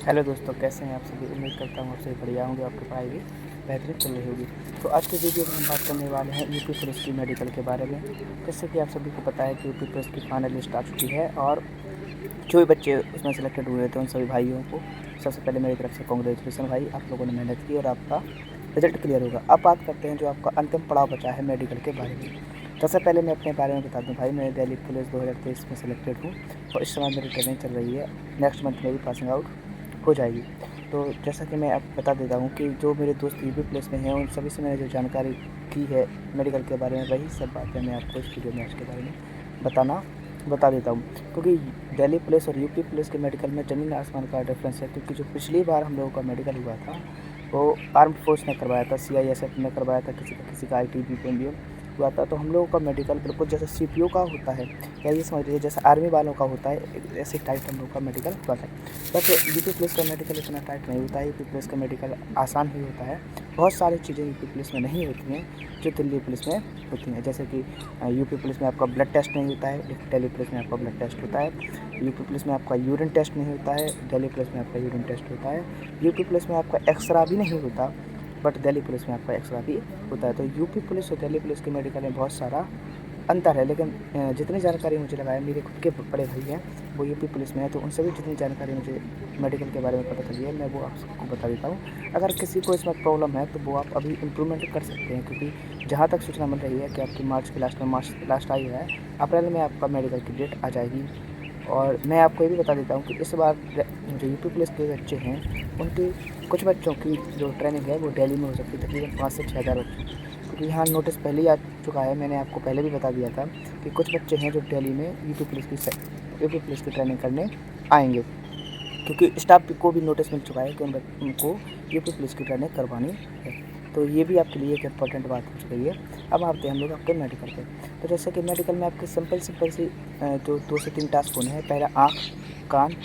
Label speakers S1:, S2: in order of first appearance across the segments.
S1: Hello दोस्तों, कैसे हैं आप सभी। उम्मीद करता हूँ आप सभी बढ़िया होंगे, आपकी पढ़ाई भी बेहतरीन चल रही होगी। तो आज के वीडियो में हम बात करने वाले हैं यूपी पुलिस की मेडिकल के बारे में। जैसे कि आप सभी को पता है कि यूपी पुलिस की फाइनल लिस्ट आ चुकी है और जो भी बच्चे उसमें सेलेक्टेड हुए थे उन सभी भाइयों को सबसे पहले मेरी तरफ से कॉन्ग्रेचुलेसन भाई, आप लोगों ने मेहनत की और आपका रिजल्ट क्लियर होगा। अब बात करते हैं जो आपका अंतिम पड़ाव बचा है मेडिकल के बारे में। सबसे पहले मैं अपने बारे में बता दूं भाई, मैं दिल्ली पुलिस 2023 में सेलेक्टेड हूँ और इस समय मेरी ट्रेनिंग चल रही है। नेक्स्ट मंथ में भी पासिंग आउट हो जाएगी। तो जैसा कि मैं अब बता देता हूँ कि जो मेरे दोस्त यूपी पुलिस में हैं उन सभी से मैंने जो जानकारी की है मेडिकल के बारे में, वही सब बातें मैं आपको इस वीडियो में आज के बारे में बता देता हूँ। क्योंकि दिल्ली पुलिस और यूपी पुलिस के मेडिकल में ज़मीन आसमान का डिफरेंस है। क्योंकि जो पिछली बार हम लोगों का मेडिकल हुआ था वो आर्म्ड फोर्स ने करवाया था, CISF ने करवाया था, किसी का ITBP हुआ था। तो हम लोगों का मेडिकल बिल्कुल जैसे CPO का होता है, या ये समझ लीजिए जैसे आर्मी वालों का होता है, ऐसे टाइप हम लोगों का मेडिकल हुआ था। बट यूपी पुलिस का मेडिकल इतना टाइट नहीं होता है। यूपी पुलिस का मेडिकल आसान ही होता है। बहुत सारी चीज़ें यूपी पुलिस में नहीं होती हैं जो दिल्ली पुलिस में होती हैं। जैसे कि यूपी पुलिस में आपका ब्लड टेस्ट नहीं होता है, दिल्ली पुलिस में आपका ब्लड टेस्ट होता है। यूपी पुलिस में आपका यूरिन टेस्ट नहीं होता है, दिल्ली पुलिस में आपका यूरिन टेस्ट होता है। यूपी पुलिस में आपका एक्सरा भी नहीं होता, बट दिल्ली पुलिस में आपका एक्सरा भी होता है। तो यूपी पुलिस और दिल्ली पुलिस के मेडिकल में बहुत सारा अंतर है। लेकिन जितनी जानकारी मुझे लगा है, मेरे खुद के बड़े भाई हैं वो यूपी पुलिस में है, तो उनसे भी जितनी जानकारी मुझे मेडिकल के बारे में पता चली है मैं वो आप सबको बता देता हूँ। अगर किसी को इसमें प्रॉब्लम है तो वो आप अभी इम्प्रूवमेंट कर सकते हैं। क्योंकि जहाँ तक सूचना मिल रही है कि आपकी मार्च लास्ट आई है, अप्रैल में आपका मेडिकल की डेट आ जाएगी। और मैं आपको ये भी बता देता हूँ कि इस बार जो यूपी पुलिस के बच्चे हैं उनकी कुछ बच्चों की जो ट्रेनिंग है वो दिल्ली में हो सकती है, तकरीबन 5 से 6 हज़ार बच्चों की। क्योंकि यहाँ नोटिस पहले ही आ चुका है, मैंने आपको पहले भी बता दिया था कि कुछ बच्चे हैं जो दिल्ली में यूपी पुलिस की ट्रेनिंग करने आएंगे। क्योंकि स्टाफ को भी नोटिस मिल चुका है कि उनको यूपी पुलिस की ट्रेनिंग करवानी है। तो ये भी आपके लिए एक इम्पॉर्टेंट बात हो चुकी है। अब आते हैं हम लोग आपके मेडिकल पे। तो जैसे कि मेडिकल में आपके सिंपल सी जो 2 से 3 टास्क होने हैं। पहला कान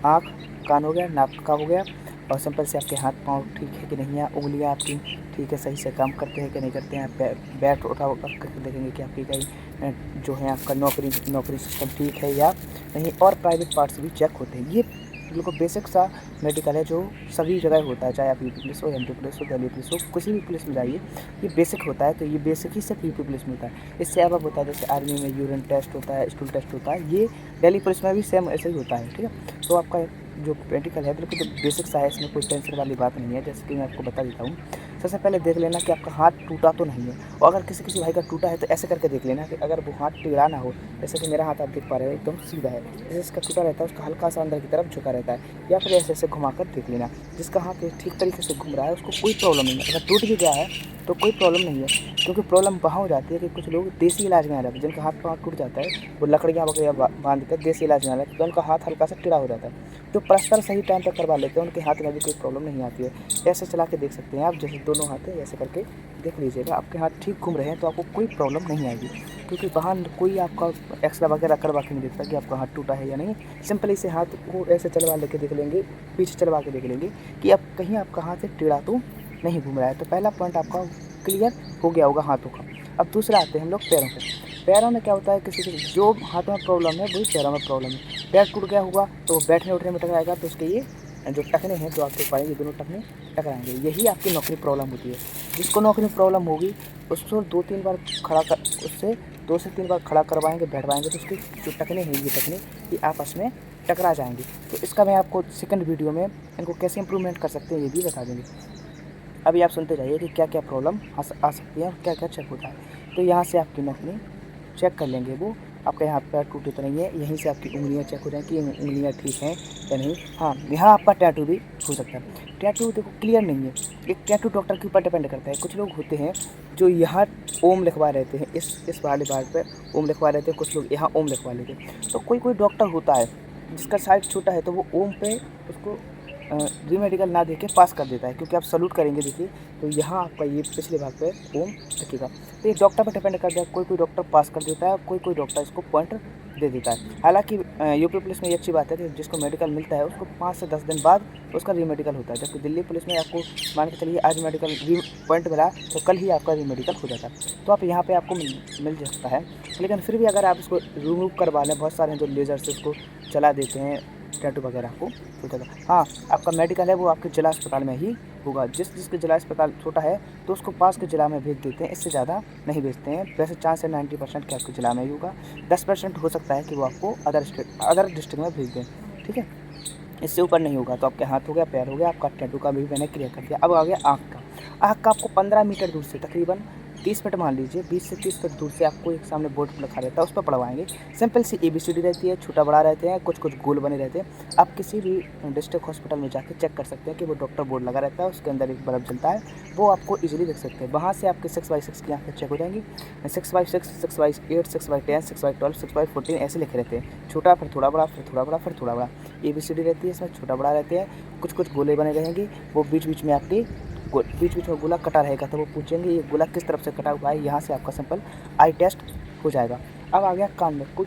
S1: आँख कान हो गया, नाक का हो गया, और सिंपल से आपके हाथ पाँव ठीक है कि नहीं है, उंगलियां आपकी ठीक है, सही से काम करते हैं कि नहीं करते हैं। आप बैट उठा करके देखेंगे कि आपकी कहीं जो है आपका नौकरी सिस्टम ठीक है या नहीं। और प्राइवेट पार्ट्स भी चेक होते हैं। ये बिल्कुल बेसिक सा मेडिकल है जो सभी जगह होता है, चाहे आप यूपी पुलिस हो, MP पुलिस हो, दिल्ली पुलिस हो, किसी भी पुलिस में जाइए ये बेसिक होता है। तो ये बेसिक ही सिर्फ यूपी पुलिस में होता है। इससे अब होता है जैसे आर्मी में यूरिन टेस्ट होता है, स्टूल टेस्ट होता है, ये दिल्ली पुलिस में भी सेम ऐसे ही होता है। ठीक है, तो आपका जो मेडिकल है बिल्कुल तो बेसिक सा है, इसमें कोई टेंशन वाली बात नहीं है। जैसे कि मैं आपको बता देता हूँ, सबसे पहले देख लेना कि आपका हाथ टूटा तो नहीं है। और अगर किसी भाई का टूटा है तो ऐसे करके देख लेना कि अगर वो हाथ टेढ़ा ना हो। जैसे कि मेरा हाथ आप देख पा रहे हो एकदम सीधा है, जैसे इसका टूटा रहता है उसका हल्का सा अंदर की तरफ झुका रहता है। या फिर ऐसे घुमा कर देख लेना, जिसका हाथ ठीक तरीके से घूम रहा है उसको कोई प्रॉब्लम नहीं है। अगर टूट भी गया है तो कोई प्रॉब्लम नहीं है। क्योंकि प्रॉब्लम वहाँ हो जाती है कि कुछ लोग देसी इलाज में आ जाते हैं, जिनका हाथ पाँव टूट जाता है वो लकड़ियाँ वकड़ियाँ बांध कर देसी इलाज में आ जाते हैं, तो उनका हाथ हल्का सा टेढ़ा हो जाता है। जो प्लास्टर सही टाइम पर करवा लेते हैं उनके हाथ में भी कोई प्रॉब्लम नहीं आती है। ऐसे चला के देख सकते हैं आप, जैसे दोनों हाथ है ऐसे करके देख लीजिएगा, आपके हाथ ठीक घूम रहे हैं तो आपको कोई प्रॉब्लम नहीं आएगी। क्योंकि वहाँ कोई आपका एक्सरा वगैरह करवा के नहीं देखता कि आपका हाथ टूटा है या नहीं। सिंपली से हाथ को ऐसे चलवा लेके देख लेंगे, पीछे चलवा के देख लेंगे कि अब कहीं आपका हाथ टेढ़ा तो नहीं घूम रहा है। तो पहला पॉइंट आपका क्लियर हो गया होगा हाथों का। अब दूसरा आते हैं हम लोग पैरों पे। पैरों में क्या होता है, किसी जो हाथों में प्रॉब्लम है वही पैरों में प्रॉब्लम है। पैर टूट गया होगा तो बैठने उठने में टकराएगा, तो उसके ये जो टखने हैं जो आप देख पाएंगे दोनों टखने टकराएंगे। यही आपकी नौकरी प्रॉब्लम होती है। जिसको नौकरी प्रॉब्लम होगी उसको 2-3 बार खड़ा कर उससे 2 से 3 बार खड़ा करवाएंगे, बैठवाएंगे, तो उसकी जो टखने हैं ये आपस में टकरा जाएंगे। तो इसका मैं आपको सेकंड वीडियो में इनको कैसे इंप्रूवमेंट कर सकते हैं ये भी बता देंगे। अभी आप सुनते जाइए कि क्या क्या प्रॉब्लम आ सकती है और क्या क्या चेक होता है। तो यहाँ से आपकी नौकरी चेक कर लेंगे वो, आपका यहाँ पैर टूटे तो नहीं है। यहीं से आपकी उंगलियाँ चेक हो जाएंगी, उंगलियाँ ठीक हैं या नहीं। हाँ, यहाँ आपका टैटू भी हो सकता है। टैटू देखो क्लियर नहीं है, एक टैटू डॉक्टर के ऊपर डिपेंड करता है। कुछ लोग होते हैं जो यहाँ ओम लिखवा रहते हैं, इस वाले बार पर ओम लिखवा रहते हैं, कुछ लोग यहाँ ओम लिखवा लेते हैं। तो कोई डॉक्टर होता है जिसका साइज छोटा है तो वो ओम पे उसको रीमेडिकल ना देके पास कर देता है। क्योंकि आप सलूट करेंगे देखिए, तो यहाँ आपका ये पिछले भाग पे ओम दिखेगा। तो ये डॉक्टर पर डिपेंड करता है, कोई डॉक्टर पास कर देता है, कोई डॉक्टर इसको पॉइंट दे देता है। हालांकि यूपी पुलिस में ये अच्छी बात है कि जिसको मेडिकल मिलता है उसको 5 से 10 दिन बाद उसका रीमेडिकल होता है। जबकि दिल्ली पुलिस में आपको मान के चलिए आज मेडिकल पॉइंट मिला तो कल ही आपका रीमेडिकल हो जाता है। तो आप यहाँ पर आपको मिल सकता है। लेकिन फिर भी अगर आप इसको रिमूव करवा लें, बहुत सारे हैं जो लेज़र से इसको चला देते हैं, टैटू वगैरह आपको हो जाएगा। हाँ, आपका मेडिकल है वो आपके जिला अस्पताल में ही होगा। जिसके जिला अस्पताल छोटा है तो उसको पास के जिला में भेज देते हैं, इससे ज़्यादा नहीं भेजते हैं। वैसे चांस है 90% कि आपके जिला में ही होगा, 10% हो सकता है कि वो आपको अदर डिस्ट्रिक्ट में भेज दें, ठीक है। इससे ऊपर नहीं होगा। तो आपके हाथ हो गया, पैर हो गया, आपका टैटू का भी मैंने क्लियर कर दिया। अब आ गया आँख का। आँख का आपको 15 मीटर दूर से, तकरीबन 30 फीट मान लीजिए, 20 से 30 फीट दूर से आपको एक सामने बोर्ड पर लिखा रहता है, उस पर पढ़वाएंगे। सिंपल सी ABCD रहती है, छोटा बड़ा रहते हैं, कुछ कुछ गोल बने रहते हैं। आप किसी भी डिस्ट्रिक्ट हॉस्पिटल में जाकर चेक कर सकते हैं कि वो डॉक्टर बोर्ड लगा रहता है, उसके अंदर एक बल्ब जलता है, वो आपको ईजिली देख सकते हैं। वहाँ से आपके 6x6 की आँखें चेक हो जाएंगी। 6x6, 6x8, 6x10, 6x12, 6x14 ऐसे लिखे रहते हैं। छोटा, फिर थोड़ा बड़ा, फिर थोड़ा बड़ा, फिर थोड़ा बड़ा। ABCD रहती है, इसमें छोटा बड़ा रहते हैं, कुछ कुछ गोले बने रहेंगे। वो बीच बीच में आपके बीच बीच में गोला कटा रहेगा, तो वो पूछेंगे ये गोला किस तरफ से कटा हुआ है। यहाँ से आपका सिंपल आई टेस्ट हो जाएगा। अब आ गया कान में। कोई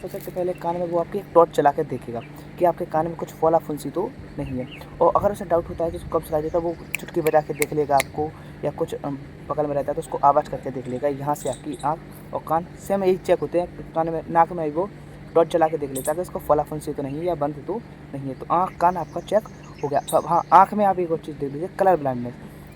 S1: सबसे पहले कान में वो आपकी एक टॉर्च चला कर देखेगा कि आपके कान में कुछ फॉला फुंसी तो नहीं है। और अगर उसे डाउट होता है कि उसको कब सुनाई देता है, वो चुटकी बजा के देख लेगा आपको, या कुछ बगल में रहता है तो उसको आवाज़ करके देख लेगा। यहाँ से आपकी आँख और कान सेम यही चेक होते हैं। कान में, नाक में वो टॉर्च चला के देख लेता है कि इसको फॉला फुंसी तो नहीं है या बंद तो नहीं है। तो आँख कान आपका चेक हो गया। अब हाँ, आँख में आप एक और चीज़ देख लीजिए, कलर ब्लाइंडनेस।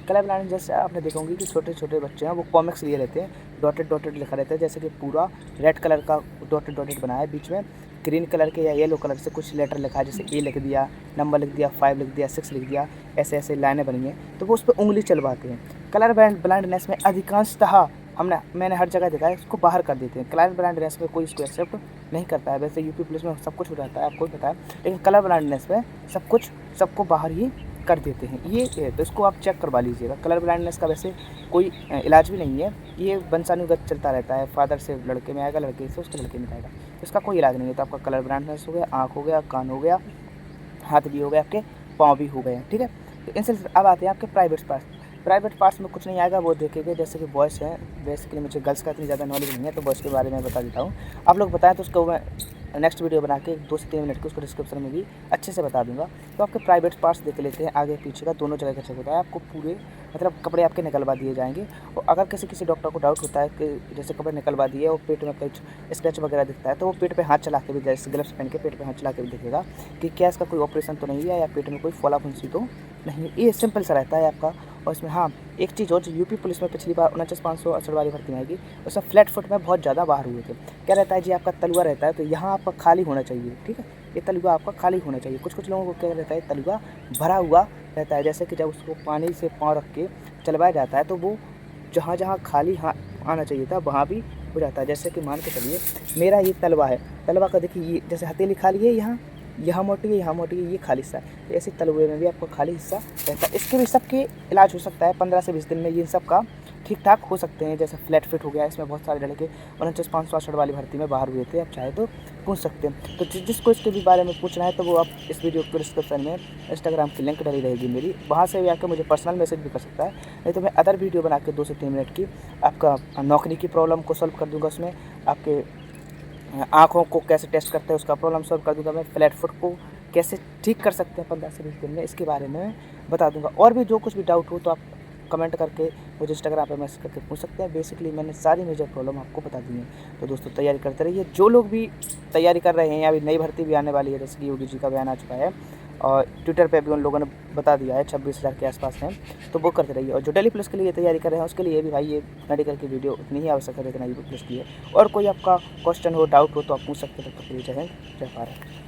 S1: कलर ब्लाइंडनेस जैसे आपने देखा होंगे कि छोटे छोटे बच्चे हैं वो कॉमिक्स लिए रहते हैं, डॉटेड डॉटेड लिखा रहता है, जैसे कि पूरा रेड कलर का डॉटेड डॉटेड बनाया है, बीच में ग्रीन कलर के या येलो कलर से कुछ लेटर लिखा है, जैसे A लिख दिया, नंबर लिख दिया, 5 लिख दिया, 6 लिख दिया, ऐसे ऐसे लाइनें बनी हैं, तो वो उस पर उंगली चलवाते हैं। कलर ब्लाइंडनेस में अधिकांशतः मैंने हर जगह देखा है, इसको बाहर कर देते हैं। कलर ब्लाइंडनेस में कोई इसको एक्सेप्ट नहीं करता है। वैसे यूपी पुलिस में सब कुछ हो जाता है, आपको भी पता है, लेकिन कलर ब्लाइंडनेस में सब कुछ सबको बाहर ही कर देते हैं। ये है, तो इसको आप चेक करवा लीजिएगा। कलर ब्लाइंडनेस का वैसे कोई इलाज भी नहीं है, ये वंशानुगत चलता रहता है। फादर से लड़के में आएगा, लड़के से उसके लड़के में आएगा, तो इसका कोई इलाज नहीं है। तो आपका कलर ब्लाइंडनेस हो गया, आँख हो गया, कान हो गया, हाथ भी हो गया, आपके पाँव भी हो गए, ठीक है। तो इनसे अब आते हैं आपके प्राइवेट पार्ट्स। प्राइवेट पार्ट्स में कुछ नहीं आएगा, वो देखेंगे। जैसे कि बॉयज़ हैं, बेसिकली मुझे गर्ल्स का इतनी ज़्यादा नॉलेज नहीं है, तो बॉयज़ के बारे में बता देता हूँ। आप लोग बताएं तो उसको मैं नेक्स्ट वीडियो बना के 2 से 3 मिनट की उसको डिस्क्रिप्शन में भी अच्छे से बता दूंगा। तो आपके प्राइवेट पार्ट्स देख लेते हैं, आगे पीछे का दोनों जगह का चेक होता है। आपको पूरे मतलब कपड़े आपके निकलवा दिए जाएंगे। और अगर किसी डॉक्टर को डाउट होता है कि जैसे कपड़े निकलवा दिए और पेट में कुछ स्क्रैच वगैरह दिखता है, तो वो पेट पे हाथ चला के भी, जैसे ग्लव्स पहन के पेट पे हाथ चला के भी देखेगा कि क्या इसका कोई ऑपरेशन तो नहीं है या पेट में कोई फॉला फुंसी तो नहीं। ये सिंपल सा रहता है आपका। और इसमें हाँ, एक चीज़ और, जो यूपी पुलिस में पिछली बार 49,568 वाली भर्ती में आएगी, उसमें फ्लैट फुट में बहुत ज़्यादा बाहर हुए थे। क्या रहता है जी, आपका तलुआ रहता है, तो यहाँ आपका खाली होना चाहिए, ठीक है। ये तलुआ आपका खाली होना चाहिए। कुछ लोगों को क्या रहता है, तलुआ भरा हुआ रहता है, जैसे कि जब उसको पानी से पाँव रख के चलवाया जाता है, तो वो जहाँ जहाँ खाली आना चाहिए था वहाँ भी हो जाता है। जैसे कि मान के चलिए मेरा ये तलवा है, तलवा का देखिए ये जैसे हथेली खाली है, यहाँ मोटी है, यहाँ मोटी है, ये खाली हिस्सा है। तो ऐसे तलवे में भी आपको खाली हिस्सा रहता है। इसके भी सबके इलाज हो सकता है 15 से 20 दिन में, ये सब का ठीक ठाक हो सकते हैं। जैसे फ्लैट फिट हो गया, इसमें बहुत सारे लड़के 49,568 वाली भर्ती में बाहर हुए थे, आप चाहे तो पूछ सकते हैं। तो जिसको इसके भी बारे में पूछना है, तो वो आप इस वीडियो के डिस्क्रिप्शन में इंस्टाग्राम की लिंक डली रहेगी मेरी, वहाँ से भी आकर मुझे पर्सनल मैसेज भी कर सकता है। नहीं तो मैं अदर वीडियो बना के 2 से 3 मिनट की आपका नौकरी की प्रॉब्लम को सॉल्व कर दूँगा। उसमें आपके आँखों को कैसे टेस्ट करते हैं उसका प्रॉब्लम सॉल्व कर दूँगा। मैं फ्लैट फुट को कैसे ठीक कर सकते हैं 15 से 20 दिन में, इसके बारे में बता दूँगा। और भी जो कुछ भी डाउट हो तो आप कमेंट करके मुझे इंस्टाग्राम पे मैसेज करके पूछ सकते हैं। बेसिकली मैंने सारी मेजर प्रॉब्लम आपको बता दी है। तो दोस्तों तैयारी करते रहिए। जो लोग भी तैयारी कर रहे हैं या अभी नई भर्ती भी आने वाली है, जैसे कि योगी जी का बयान आ चुका है और ट्विटर पे भी उन लोगों ने बता दिया है 26,000 के आसपास हैं, तो वो करते रहिए। और जो दिल्ली पुलिस के लिए तैयारी कर रहे हैं उसके लिए भी भाई ये मेडिकल की वीडियो इतनी ही आवश्यक है जितना यूपी पुलिस की है। और कोई आपका क्वेश्चन हो, डाउट हो, तो आप पूछ सकते हैं। तब तक के लिए जय हिंद, जय भारत।